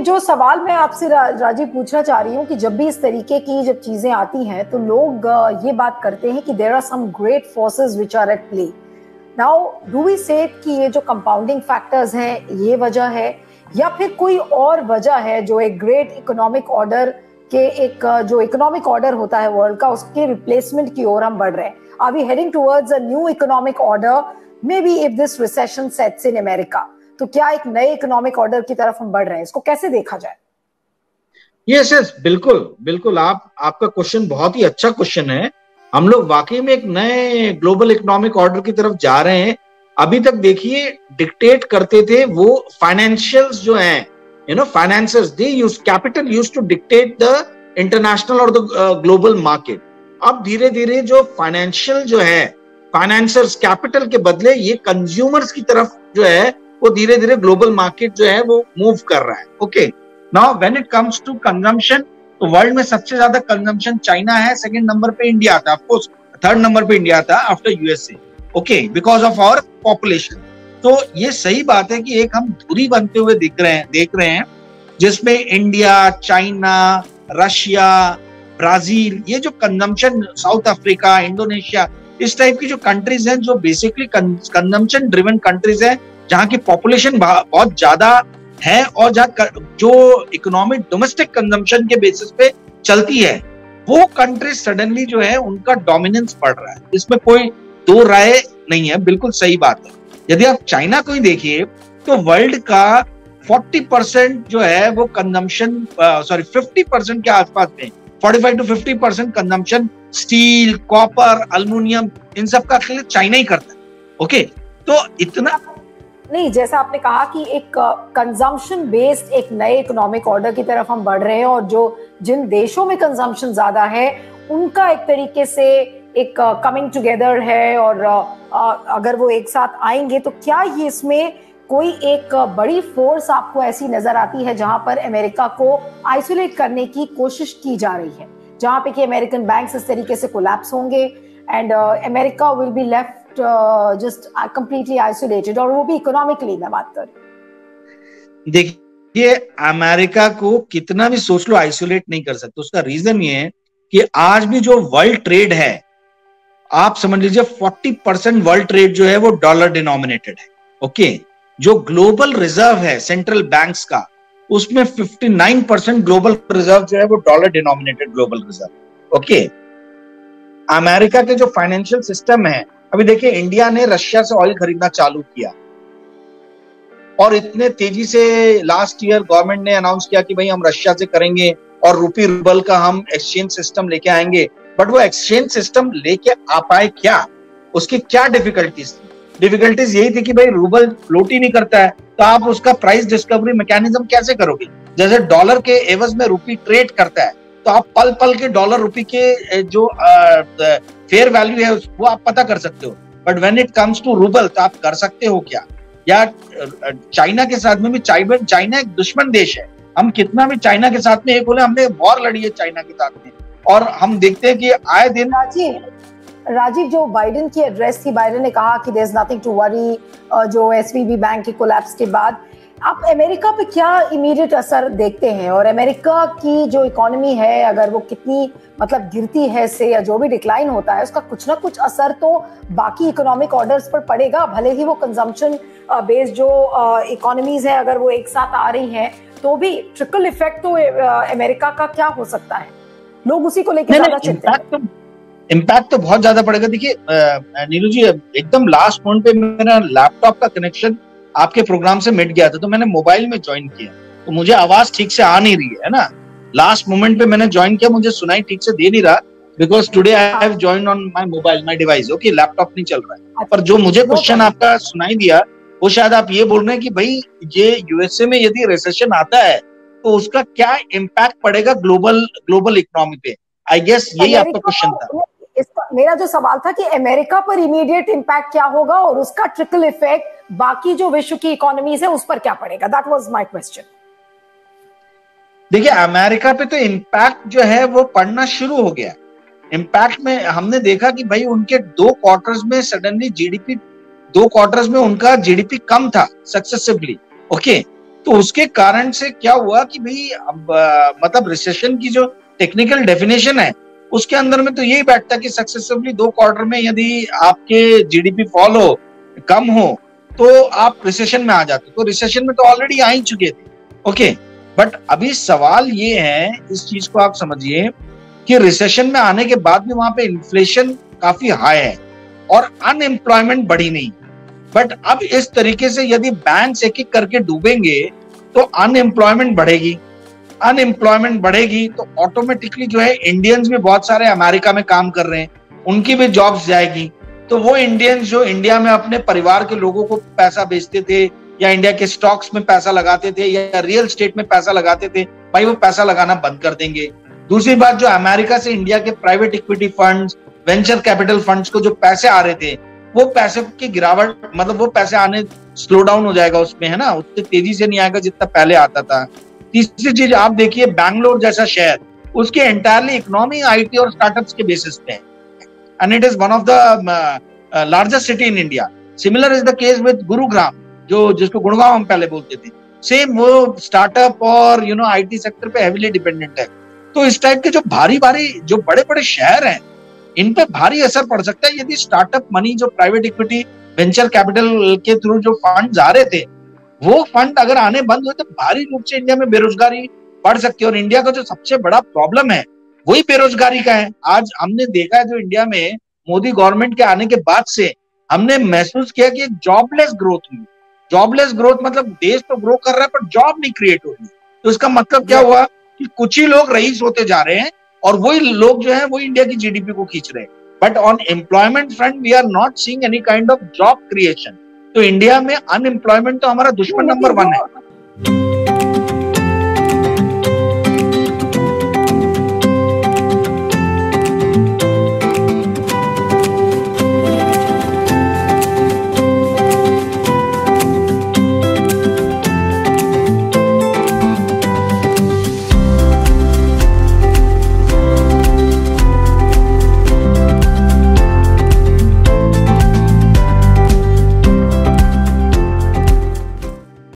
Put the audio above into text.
जो सवाल मैं आपसे राजीव पूछना चाह रही हूँ कि जब भी इस तरीके की जब चीजें आती हैं तो लोग ये बात करते हैं कि there are some great forces which are at play. Now do we say कि ये जो कंपाउंडिंग फैक्टर्स हैं ये वजह है, या फिर कोई और वजह है जो एक ग्रेट इकोनॉमिक ऑर्डर के एक जो इकोनॉमिक ऑर्डर होता है वर्ल्ड का उसके रिप्लेसमेंट की ओर हम बढ़ रहे हैं? Are we heading towards a new economic order maybe if this recession sets in America? तो क्या एक नए इकोनॉमिक ऑर्डर की तरफ हम बढ़ रहे हैं? इसको कैसे देखा जाए? यस यस, बिल्कुल बिल्कुल, आपका क्वेश्चन बहुत ही अच्छा क्वेश्चन है। हम लोग वाकई में एक नए ग्लोबल इकोनॉमिक ऑर्डर की तरफ जा रहे हैं। अभी तक देखिए डिक्टेट करते थे वो फाइनेंशियल्स जो हैं, financiers, they use capital use to dictate the international और द ग्लोबल मार्केट। अब धीरे धीरे जो फाइनेंशियल जो है, फाइनेंसर्स कैपिटल के बदले ये कंज्यूमर्स की तरफ जो है वो धीरे धीरे ग्लोबल मार्केट जो है वो मूव कर रहा है। Okay, now when it comes to consumption, तो वर्ल्ड में सबसे ज्यादा कंजम्पशन चाइना है, सेकंड नंबर पे इंडिया आता है, ऑफ कोर्स थर्ड नंबर पे इंडिया आता है after USA. Okay, because of our population. तो ये सही बात है कि एक हम धुरी बनते हुए देख रहे हैं जिसमें इंडिया, चाइना, रशिया, ब्राजील, ये जो कंजम्पशन, साउथ अफ्रीका, इंडोनेशिया, इस टाइप की जो कंट्रीज हैं जो बेसिकली कंजम्पशन ड्रिवन कंट्रीज हैं, जहां की पॉपुलेशन बहुत ज्यादा है और जहां जो इकोनॉमिक डोमेस्टिक कंजम्पशन के बेसिस पे चलती है, वो कंट्री सडनली जो है उनका डोमिनेंस बढ़ रहा है। इसमें कोई दो राय नहीं है, बिल्कुल सही बात है। यदि आप चाइना को ही देखिए तो वर्ल्ड का 40% जो है वो कंजम्पशन, 50% के आसपास में, 45 to 50% consumption steel, copper, aluminium, इन सब का चाइना ही करता है। ओके, तो इतना नहीं, जैसा आपने कहा कि एक कंजम्पशन बेस्ड एक नए इकोनॉमिक ऑर्डर की तरफ हम बढ़ रहे हैं, और जो जिन देशों में कंजम्पशन ज्यादा है उनका एक तरीके से एक कमिंग टुगेदर है, और अगर वो एक साथ आएंगे तो क्या ये इसमें कोई एक बड़ी फोर्स आपको ऐसी नजर आती है जहां पर अमेरिका को आइसोलेट करने की कोशिश की जा रही है, जहां पे कि अमेरिकन बैंक्स इस तरीके से कोलैप्स होंगे and America will be left just completely isolated, और वो भी इकोनॉमिकली मैं बात कर रही हूँ? देखिए, अमेरिका को कितना भी सोच लो आइसोलेट नहीं कर सकते। उसका रीजन ये है कि आज भी जो वर्ल्ड ट्रेड है, आप समझ लीजिए 40% वर्ल्ड ट्रेड जो है वो डॉलर डिनोमिनेटेड है। ओके, जो ग्लोबल रिजर्व है सेंट्रल बैंक्स का, उसमें 59% ग्लोबल रिजर्व जो है वो dollar denominated global reserve. Okay, America के जो फाइनेंशियल सिस्टम है, अभी देखिए इंडिया ने रशिया से ऑयल खरीदना चालू किया और इतने तेजी से लास्ट ईयर गवर्नमेंट ने अनाउंस किया कि भाई हम रशिया से करेंगे और रूपी रूबल का हम एक्सचेंज सिस्टम लेके आएंगे। बट वो एक्सचेंज सिस्टम लेके आ पाए क्या? उसकी क्या डिफिकल्टीज थी? डिफिकल्टीज यही थी कि भाई रूबल फ्लोट ही नहीं करता है, तो आप उसका प्राइस डिस्कवरी मैकेनिज्म कैसे करोगे? जैसे डॉलर के एवज में रूपी ट्रेड करता है, तो आप पल पल के डॉलर रूपी के जो फेयर वैल्यू है वो आप पता कर सकते हो। But when it comes to rouble, तो आप कर सकते हो क्या? या चाइना के साथ में भी, चाइना एक दुश्मन देश है, हम कितना भी चाइना के साथ में एक बोले, हमने वॉर लड़ी है चाइना के साथ में, और हम देखते हैं कि आए दिन राजीव जो बाइडेन की एड्रेस थी, बाइडेन ने कहा कि there is nothing to worry, जो एसवीबी बैंक के कोलैप्स के बाद आप अमेरिका पे क्या इमीडिएट असर देखते हैं? और अमेरिका की जो इकोनॉमी है, अगर वो कितनी मतलब गिरती है से, या जो भी डिक्लाइन होता है, उसका कुछ ना कुछ असर तो बाकी इकोनॉमिक ऑर्डर्स पर पड़ेगा, भले ही वो कंजम्पशन बेस्ड जो इकोनॉमीज है अगर वो एक साथ आ रही हैं, तो भी ट्रिकल इफेक्ट तो अमेरिका का क्या हो सकता है? लोग उसी को लेकर ज्यादा चिंतित हैं। इम्पैक्ट तो बहुत ज्यादा पड़ेगा। देखिए नीलू जी, एकदम लास्ट मोमेंट पे मेरा लैपटॉप का कनेक्शन आपके प्रोग्राम से मिट गया था, तो मैंने मोबाइल में ज्वाइन किया, तो मुझे आवाज ठीक से आ नहीं रही है ना। लास्ट मोमेंट पे मैंने ज्वाइन किया, मुझे सुनाई ठीक से दे नहीं रहा, because today I have joined on my mobile, my device. Okay, laptop नहीं चल रहा है। पर जो मुझे क्वेश्चन आपका सुनाई दिया, वो शायद आप ये बोल रहे हैं कि भाई ये यूएसए में यदि रिसेशन आता है तो उसका क्या इम्पैक्ट पड़ेगा ग्लोबल इकोनॉमी पे। आई गेस यही आपका क्वेश्चन था। मेरा जो सवाल था कि अमेरिका पर इमीडिएट इम्पैक्ट क्या होगा और उसका ट्रिकल इफेक्ट बाकी जो विश्व की इकोनॉमीज है उस पर क्या पड़ेगा। That was my question. देखिए, अमेरिका पे तो इम्पैक्ट जो है वो पड़ना शुरू हो गया। इम्पैक्ट में हमने देखा कि भाई उनके 2 क्वार्टर्स में सडनली जीडीपी, 2 क्वार्टर्स में उनका जीडीपी कम था सक्सेसिवली। ओके, तो उसके कारण से क्या हुआ कि भाई अब मतलब रिसेशन की जो टेक्निकल डेफिनेशन है उसके अंदर में तो यही बैठता है कि सक्सेसिवली 2 क्वार्टर में यदि आपके जीडीपी फॉल हो, कम हो, तो आप रिसेशन में आ जाते। तो रिसेशन में तो ऑलरेडी आ ही चुके थे, ओके। बट अभी सवाल ये है, इस चीज को आप समझिए कि रिसेशन में आने के बाद भी वहां पे इन्फ्लेशन काफी हाई है और अनएम्प्लॉयमेंट बढ़ी नहीं। बट अब इस तरीके से यदि बैंक्स एक एक करके डूबेंगे तो अनएम्प्लॉयमेंट बढ़ेगी। अनएम्प्लॉयमेंट बढ़ेगी तो ऑटोमेटिकली जो है इंडियंस भी बहुत सारे अमेरिका में काम कर रहे हैं, उनकी भी जॉब्स जाएगी। तो वो इंडियंस जो इंडिया में अपने परिवार के लोगों को पैसा बेचते थे या इंडिया के स्टॉक्स में पैसा लगाते थे या रियल स्टेट में पैसा लगाते थे, भाई वो पैसा लगाना बंद कर देंगे। दूसरी बात, जो अमेरिका से इंडिया के private equity funds, venture capital funds को जो पैसे आ रहे थे, वो पैसे की गिरावट, मतलब वो पैसे आने स्लो डाउन हो जाएगा उसमें, है ना, उतनी तेजी से नहीं आएगा जितना पहले आता था। तीसरी चीज आप देखिए, बैंगलोर जैसा शहर, उसके एंटायरली इकोनॉमी आईटी और स्टार्टअप्स के बेसिस पे है, and it is one of the largest city in India. Similar is the case with Gurugram, जो जिसको गुड़गांव हम पहले बोलते थे। सेम, वो स्टार्टअप और आईटी सेक्टर पे हेवीली डिपेंडेंट है। तो इस टाइप के जो भारी भारी जो बड़े बड़े शहर हैं, इन पे भारी असर पड़ सकता है यदि स्टार्टअप मनी, जो प्राइवेट इक्विटी वेंचर कैपिटल के थ्रू जो फंड आ रहे थे, वो फंड अगर आने बंद हुए तो भारी रूप से इंडिया में बेरोजगारी बढ़ सकती है। और इंडिया का जो सबसे बड़ा प्रॉब्लम है वही बेरोजगारी का है। आज हमने देखा है, जो इंडिया में मोदी गवर्नमेंट के आने के बाद से हमने महसूस किया कि जॉबलेस ग्रोथ हुई। जॉबलेस ग्रोथ मतलब देश तो ग्रो कर रहा है पर जॉब नहीं क्रिएट हो रही। तो इसका मतलब क्या हुआ कि कुछ ही लोग रईस होते जा रहे हैं और वही लोग जो है वो इंडिया की जीडीपी को खींच रहे हैं। But on employment front we are not seeing any kind of job creation. तो इंडिया में अनएम्प्लॉयमेंट तो हमारा दुश्मन नंबर 1 है।